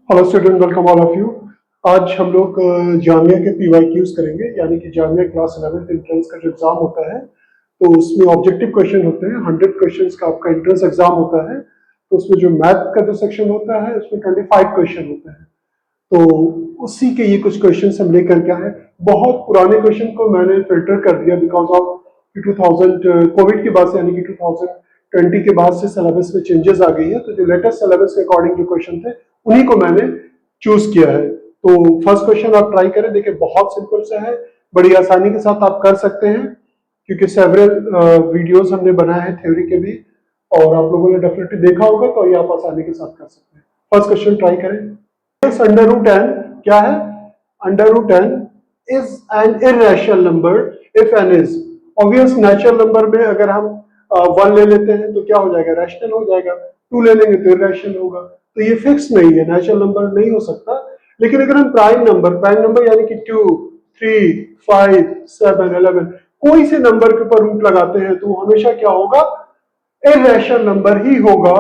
Hello student, welcome all of you. आज हम लोग जामिया के पीवाईक्यूज करेंगे, यानी कि जामिया क्लास 11th एंट्रेंस का जो एग्जाम होता है तो उसमें ऑब्जेक्टिव क्वेश्चन होते हैं। 100 क्वेश्चंस का आपका एंट्रेंस एग्जाम होता है। तो उसमें जो मैथ का जो सेक्शन होता है उसमें 25 क्वेश्चन होते हैं। तो उसी के ये कुछ क्वेश्चन हम लेकर के आए। बहुत पुराने क्वेश्चन को मैंने फिल्टर कर दिया बिकॉज ऑफ 2000 कोविड के बाद से, यानी कि 2020 के बाद से सिलेबस में चेंजेस आ गई है। तो जो लेटेस्ट सिलेबस के अकॉर्डिंग जो क्वेश्चन थे उन्हीं को मैंने चूज किया है। तो फर्स्ट क्वेश्चन आप ट्राई करें, देखिए बहुत सिंपल सा है, बड़ी आसानी के साथ आप कर सकते हैं क्योंकि सेवरल वीडियोस हमने बनाए हैं थ्योरी के भी, और आप लोगों ने डेफिनेटली देखा होगा, तो ये आप आसानी के साथ कर सकते हैं। फर्स्ट क्वेश्चन ट्राई करें। अंडर रूट एन क्या है? Under root n is an irrational number if n is obvious. Natural number में अगर हम 1 ले लेते हैं तो क्या हो जाएगा? रैशनल हो जाएगा। 2 ले लेंगे तो इररेशनल होगा। तो ये फिक्स नहीं है, नेचुरल नंबर नहीं हो सकता। लेकिन अगर हम प्राइम नंबर यानी कि 2, 3, 5, 7, 11 कोई से नंबर के ऊपर रूट लगाते हैं तो हमेशा क्या होगा? इररेशनल नंबर ही होगा।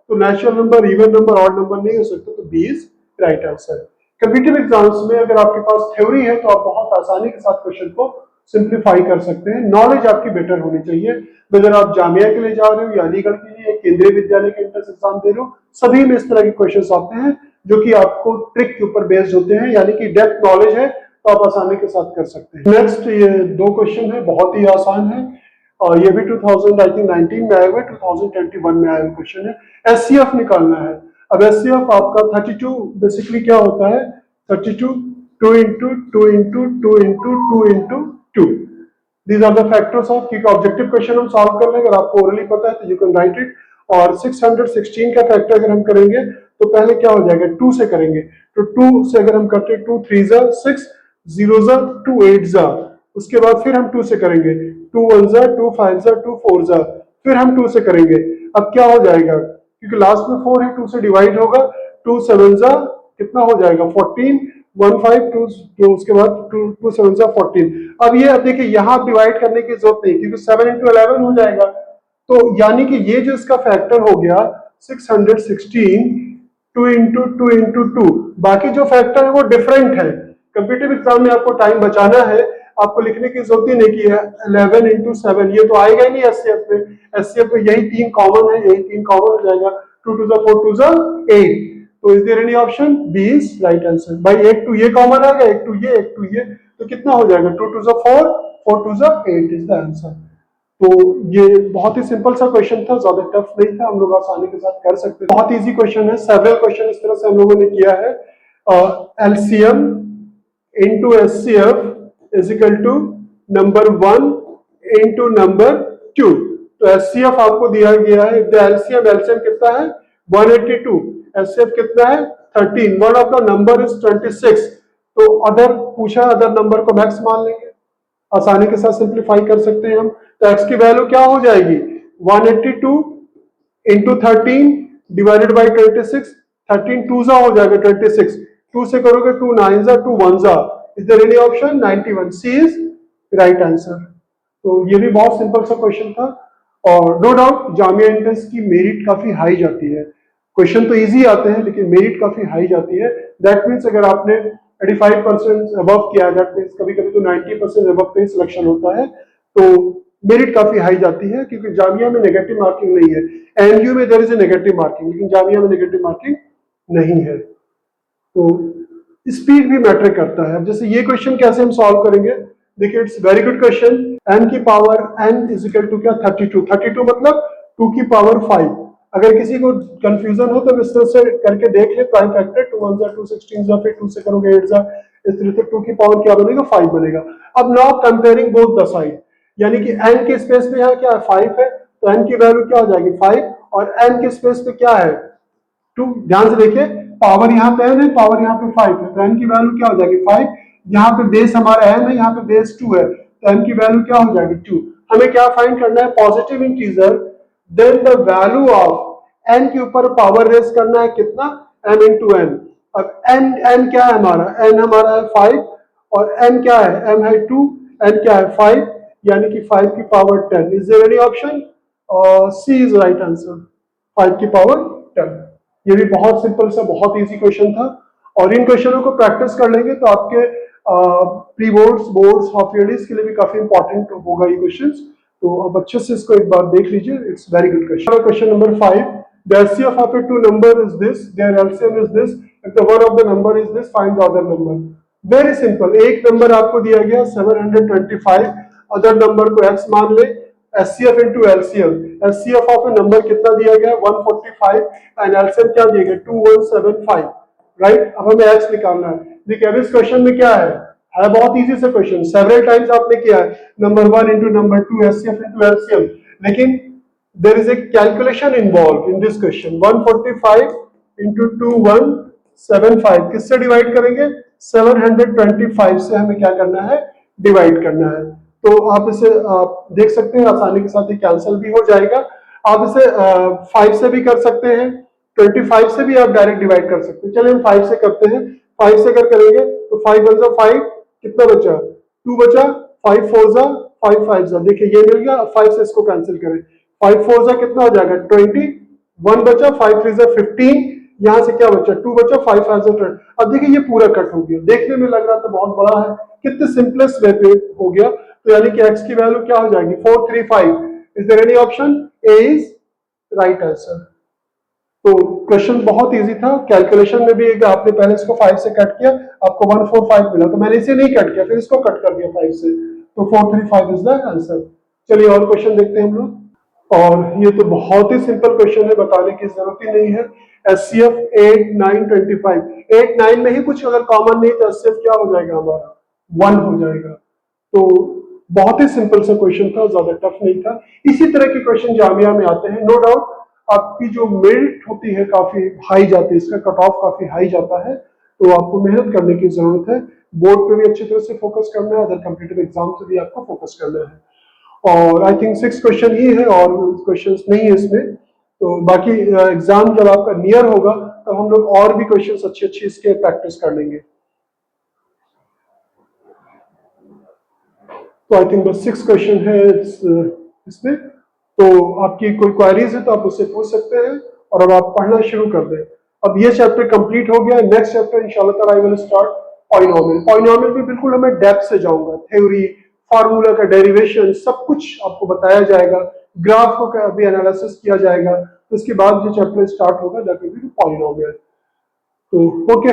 तो natural number, even number, odd number नहीं हो सकता। तो B is right answer. Competitive exams में अगर आपके पास थ्योरी है तो आप बहुत आसानी के साथ क्वेश्चन को सिंप्लीफाई कर सकते हैं। नॉलेज आपकी बेटर होनी चाहिए। अगर आप जामिया के लिए जा रहे हो या अलीगढ़ के लिए केंद्रीय विद्यालय के एंट्रेंस एग्जाम दे रहे हो, सभी में इस तरह के क्वेश्चंस आते हैं जो कि आपको ट्रिक के ऊपर बेस्ड होते हैं, यानी कि डेप्थ नॉलेज है तो आप आसानी के साथ कर सकते हैं। नेक्स्ट ये 2 क्वेश्चन है, बहुत ही आसान है और ये भी 2019 में आए हुए, 2021 में आए हुए क्वेश्चन है। एचसीएफ निकालना है। अब एचसीएफ आपका 32 बेसिकली क्या होता है? 32 2 into 2 into 2 into 2 into 2। These are the factors of, क्योंकि ऑब्जेक्टिव क्वेश्चन हम सॉल्व कर लेंगे, अगर आपको ओरली पता है तो यू कैन राइट इट। और 616 का फैक्टर अगर हम करेंगे तो पहले क्या हो जाएगा? 2 से करेंगे। तो 2 से अगर हम करते हैं 2 3 जा 6, 0 जा 2 8 जा, उसके बाद फिर हम 2 से करेंगे, 2 1 जा 2 5 जा 2 4 जा, फिर हम 2 से करेंगे। अब क्या हो जाएगा? क्योंकि लास्ट में 4 है, 2 से डिवाइड होगा, 2 7 जा कितना हो जाएगा? 14, 1 5 2, उसके बाद 2 7 जा 14। अब ये, अब देखिए यहाँ डिवाइड करने की जरूरत नहीं क्योंकि 7 इंटू 11 हो जाएगा। तो यानी कि ये जो इसका फैक्टर हो गया 616, 2 इंटू 2 इंटू 2। बाकी जो फैक्टर है वो डिफरेंट है। कंप्यूटर एग्जाम में आपको टाइम बचाना है, आपको लिखने की जरूरत ही नहीं की है 11 इंटू 7, ये तो आएगा ही नहीं एचसीएफ में। एचसीएफ में यही 3 कॉमन है, यही 3 कॉमन हो जाएगा। 2 2 4 2 8। तो is there any option? B is right answer. भाई एक 2 ये कॉमन आ गया, एक 2 ये, एक 2 ये, तो कितना हो जाएगा? 2 2 4, 4 2 8 इज द आंसर। तो ये बहुत ही सिंपल सा क्वेश्चन था, ज्यादा टफ नहीं था, हम लोग आसानी के साथ कर सकते हैं। बहुत इजी क्वेश्चन है। सेवरल क्वेश्चन इस तरह से हम लोगों ने किया है। LCM into HCF is equal to number 1 into number 2। तो एचसीएफ आपको दिया गया है, एलसीएम एलसीएम कितना है? 182। एचसीएफ कितना है? 13। One of the number is 26। तो अदर पूछा, अदर नंबर को मैक्स मान लेंगे, आसानी के साथ सिंप्लीफाई कर सकते हैं हम। तो x की वैल्यू क्या हो जाएगी? 182 इंटू 13 डिवाइडेड बाई 26। 13 2 जा हो जाएगा 26, 2 से करोगे 2 9 जा 2 1 जा। Is there any option? 91। C is right answer. तो ये भी बहुत सिंपल सा क्वेश्चन था और नो डाउट जामिया एंट्रेंस की मेरिट काफी हाई जाती है। क्वेश्चन तो इजी आते हैं लेकिन मेरिट काफी हाई जाती है। दैट मीन्स अगर आपने 85% अबव किया, दैट मीन्स कभी कभी तो 90% अबव पे सिलेक्शन होता है, तो मेरिट काफी हाई जाती है क्योंकि जामिया में नेगेटिव मार्किंग नहीं है। एनयू में there is a negative marking, लेकिन जामिया में नेगेटिव मार्किंग नहीं है। तो स्पीड भी मैटर करता है। अब जैसे ये क्वेश्चन कैसे हम सॉल्व करेंगे? देखिए it's very good question. n की power n is equal to क्या? 32। 32 मतलब 2 की पावर 5। अगर किसी को कंफ्यूजन हो तो इस तरह से करके देख ले, प्राइम फैक्टर 2 1 जा 2 16 जा, फिर 2 से करोगे 8 जा, इस तरह से 2 की पावर क्या बनेगा? 5 बनेगा। अब now comparing both the side, यानी कि n के स्पेस में यहाँ क्या है? 5 है, तो n की वैल्यू क्या हो जाएगी? 5, और n के स्पेस पे क्या है? 2। ध्यान से देखिए, पावर यहाँ पे n है, पावर यहाँ पे 5 है, तो n की वैल्यू क्या हो जाएगी? 5। यहाँ पे बेस हमारा m है, यहाँ पे बेस 2 है, तो m की वैल्यू क्या हो जाएगी? 2। हमें क्या फाइंड करना है? Positive integer, then the value of n के ऊपर पावर रेस करना है कितना? m into n। अब n क्या है हमारा? n हमारा है 5 और m क्या है? m है 2, n क्या है? 5, यानी कि 5 की power 10। Is there any option? C is right answer, 5 की पावर 10। ये भी बहुत सिंपल सा, बहुत इजी क्वेश्चन था और इन क्वेश्चनों को प्रैक्टिस कर लेंगे तो आपके प्री बोर्ड्स, बोर्ड्स, हाफ ईयरलीज के लिए भी काफी इंपॉर्टेंट होगा ये क्वेश्चंस। तो अब अच्छे से इसको एक बार देख लीजिए, it's very good question. Question number 5, the LCM of a two number is this, their LCM is this, if the one of the number is this, find the other number। Very simple, एक number आपको दिया गया 725, other number को x मान ले, SCF into LCM, SCF of A number कितना दिया गया 145 एंड LCM क्या दिया गया 2175, राइट। अब हमें x निकालना है। देखिए अब इस क्वेश्चन में क्या है बहुत इजी सा क्वेश्चन, सेवरल टाइम्स आपने किया है, number 1 into number 2, SCF into LCM, लेकिन there is a calculation involved in this question। 145 into 2175 किससे डिवाइड करेंगे 725 से हमें क्या करना है डिवाइड करना है। तो आप इसे देख सकते हैं आसानी के साथ ही कैंसिल भी हो जाएगा। आप इसे 5 से भी कर सकते हैं, 25 से भी आप डायरेक्ट डिवाइड कर सकते हैं। चलिए हम 5 से करते हैं। 5 से अगर करेंगे तो 5 1 5 कितना बचा 2 बचा, 5 4 जा 5 5 जा, देखिए ये मिल गया। 5 से इसको कैंसिल करें, 5 4 जा कितना हो जाएगा 20, 1 बचा, 5 3 जा 15, यहां से क्या बचा 2 बचा, 5 5 जा 20। अब देखिए ये पूरा कट हो गया, देखने में लग रहा था बहुत बड़ा है, कितने सिंपलेस्ट वे पे हो गया। तो यानी कि x की वैल्यू क्या हो जाएगी 435। Is there any option? A is right answer. तो क्वेश्चन बहुत इजी था। कैलकुलेशन में भी आपने पहले इसको 5 से कट किया, आपको 145 मिला, तो मैंने इसे नहीं कट किया, फिर इसको कट कर दिया 5 से, तो 435 इज द आंसर। चलिए और क्वेश्चन देखते हैं हम लोग। और ये तो बहुत ही सिंपल क्वेश्चन है, बताने की जरूरत ही नहीं है। SCF 8 9 25, 8 9 में ही कुछ अगर कॉमन नहीं तो SCF क्या हो जाएगा हमारा 1 हो जाएगा। तो बहुत ही सिंपल सा क्वेश्चन था, ज्यादा टफ नहीं था। इसी तरह के क्वेश्चन जामिया में आते हैं। नो डाउट आपकी जो मेरिट होती है काफी हाई जाती है, इसका कट ऑफ काफी हाई जाता है, तो आपको मेहनत करने की जरूरत है। बोर्ड पे भी अच्छी तरह से फोकस करना है, अदर कॉम्पिटिटिव एग्जाम से भी आपको फोकस करना है। और आई थिंक 6 क्वेश्चन ही है और क्वेश्चंस नहीं है इसमें। तो बाकी एग्जाम जब आपका नियर होगा तब हम लोग और भी क्वेश्चंस अच्छे अच्छे इसके प्रैक्टिस कर लेंगे। तो आई थिंक बस 6 क्वेश्चन है इसमें। तो आपकी कोई क्वेरीज है तो आप उससे पूछ सकते हैं और अब आप पढ़ना शुरू कर दें। अब ये चैप्टर कंप्लीट हो गया। नेक्स्ट चैप्टर इंशाल्लाह ताला I will start polynomial. Polynomial में बिल्कुल हमें डेप्थ से जाऊंगा, थ्योरी, फार्मूला का डेरिवेशन सब कुछ आपको बताया जाएगा, ग्राफ को भी एनालिसिस किया जाएगा। तो इसके बाद जो चैप्टर स्टार्ट होगा दैट विल बी पॉलिनोमियल। तो ओके।